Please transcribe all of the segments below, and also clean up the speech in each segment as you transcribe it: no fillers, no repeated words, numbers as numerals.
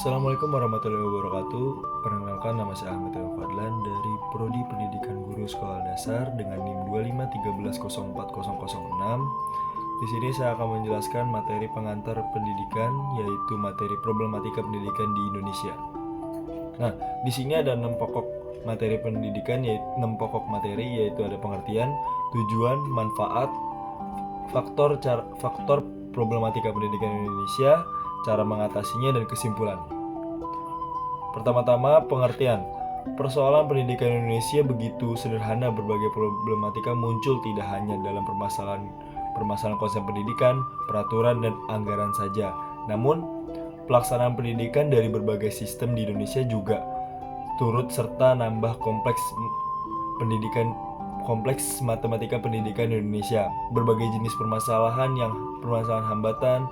Assalamualaikum warahmatullahi wabarakatuh. Perkenalkan, nama saya Ahmad Fadlan dari Prodi Pendidikan Guru Sekolah Dasar dengan NIM 25311040006. Di sini saya akan menjelaskan materi pengantar pendidikan, yaitu materi problematika pendidikan di Indonesia. Nah, di sini ada 6 pokok materi pendidikan, yaitu 6 pokok materi, yaitu ada pengertian, tujuan, manfaat, faktor problematika pendidikan Indonesia, cara mengatasinya, dan kesimpulan. Pertama-tama, pengertian. Persoalan pendidikan Indonesia begitu sederhana. Berbagai problematika muncul tidak hanya dalam permasalahan konsep pendidikan, peraturan, dan anggaran saja. Namun, pelaksanaan pendidikan dari berbagai sistem di Indonesia juga turut serta nambah kompleks matematika pendidikan Indonesia. Berbagai jenis permasalahan hambatan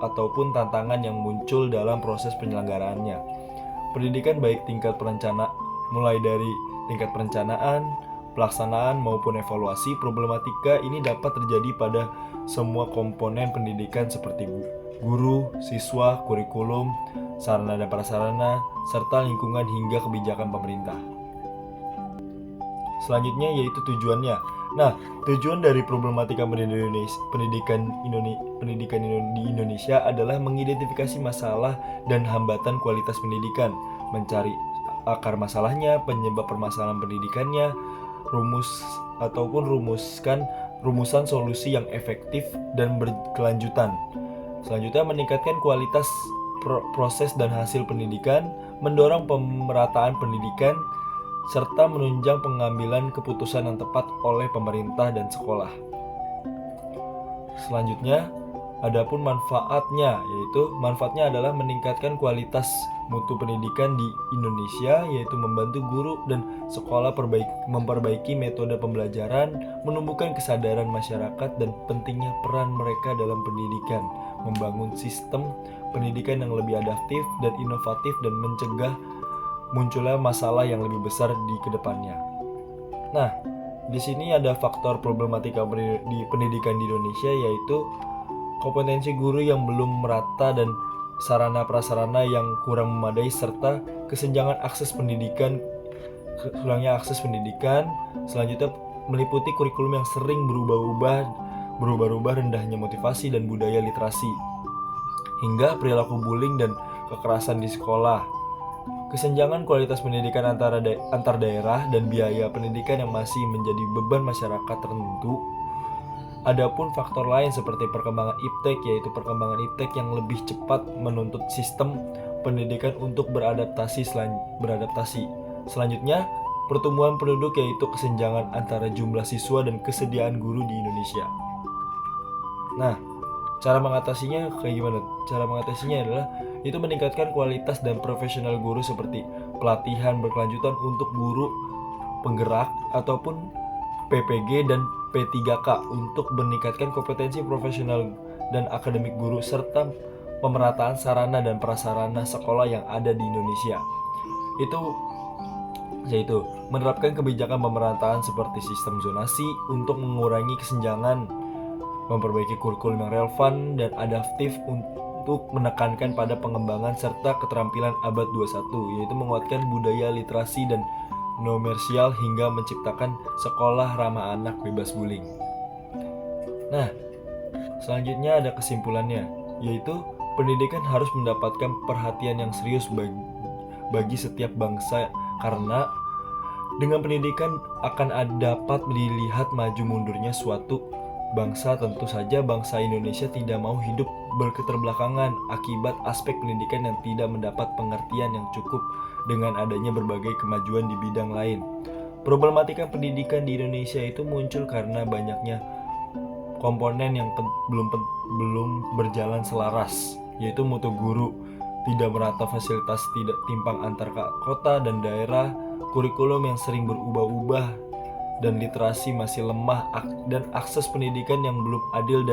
ataupun tantangan yang muncul dalam proses penyelenggaraannya. Pendidikan baik mulai dari tingkat perencanaan, pelaksanaan maupun evaluasi, problematika ini dapat terjadi pada semua komponen pendidikan seperti guru, siswa, kurikulum, sarana dan prasarana, serta lingkungan hingga kebijakan pemerintah. Selanjutnya yaitu tujuannya. Nah, tujuan dari problematika pendidikan di Indonesia adalah mengidentifikasi masalah dan hambatan kualitas pendidikan, mencari akar masalahnya, penyebab permasalahan pendidikannya, rumusan solusi yang efektif dan berkelanjutan. Selanjutnya, meningkatkan kualitas proses dan hasil pendidikan, mendorong pemerataan pendidikan, serta menunjang pengambilan keputusan yang tepat oleh pemerintah dan sekolah. Selanjutnya, adapun manfaatnya, yaitu manfaatnya adalah meningkatkan kualitas mutu pendidikan di Indonesia, yaitu membantu guru dan sekolah memperbaiki metode pembelajaran, menumbuhkan kesadaran masyarakat dan pentingnya peran mereka dalam pendidikan, membangun sistem pendidikan yang lebih adaptif dan inovatif, dan mencegah munculnya masalah yang lebih besar di kedepannya. Nah, di sini ada faktor problematika di pendidikan di Indonesia, yaitu kompetensi guru yang belum merata dan sarana prasarana yang kurang memadai, serta kesenjangan akses pendidikan. Selanjutnya meliputi kurikulum yang sering berubah-ubah, rendahnya motivasi dan budaya literasi, hingga perilaku bullying dan kekerasan di sekolah. Kesenjangan kualitas pendidikan antar daerah dan biaya pendidikan yang masih menjadi beban masyarakat tertentu. Adapun faktor lain seperti perkembangan iptek, yaitu perkembangan iptek yang lebih cepat menuntut sistem pendidikan untuk beradaptasi. Selanjutnya, pertumbuhan penduduk, yaitu kesenjangan antara jumlah siswa dan kesediaan guru di Indonesia. Nah, cara mengatasinya kayak gimana? Cara mengatasinya adalah itu meningkatkan kualitas dan profesional guru seperti pelatihan berkelanjutan untuk guru penggerak ataupun PPG dan P3K untuk meningkatkan kompetensi profesional dan akademik guru, serta pemerataan sarana dan prasarana sekolah yang ada di Indonesia. Yaitu menerapkan kebijakan pemerataan seperti sistem zonasi untuk mengurangi kesenjangan, memperbaiki kurikulum yang relevan dan adaptif untuk menekankan pada pengembangan serta keterampilan abad 21, yaitu menguatkan budaya literasi dan nomersial hingga menciptakan sekolah ramah anak bebas bullying. Nah, selanjutnya ada kesimpulannya, yaitu pendidikan harus mendapatkan perhatian yang serius bagi setiap bangsa, karena dengan pendidikan akan dapat dilihat maju mundurnya suatu bangsa. Tentu saja bangsa Indonesia tidak mau hidup berketerbelakangan akibat aspek pendidikan yang tidak mendapat pengertian yang cukup dengan adanya berbagai kemajuan di bidang lain. Problematika pendidikan di Indonesia itu muncul karena banyaknya komponen yang belum berjalan selaras, yaitu mutu guru tidak merata, fasilitas tidak timpang antar kota dan daerah, kurikulum yang sering berubah-ubah, dan literasi masih lemah, dan akses pendidikan yang belum adil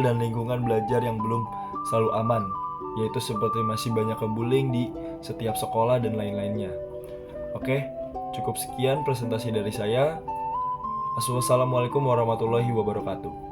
dan lingkungan belajar yang belum selalu aman, yaitu seperti masih banyak bullying di setiap sekolah dan lain-lainnya. Oke, cukup sekian presentasi dari saya. Wassalamualaikum warahmatullahi wabarakatuh.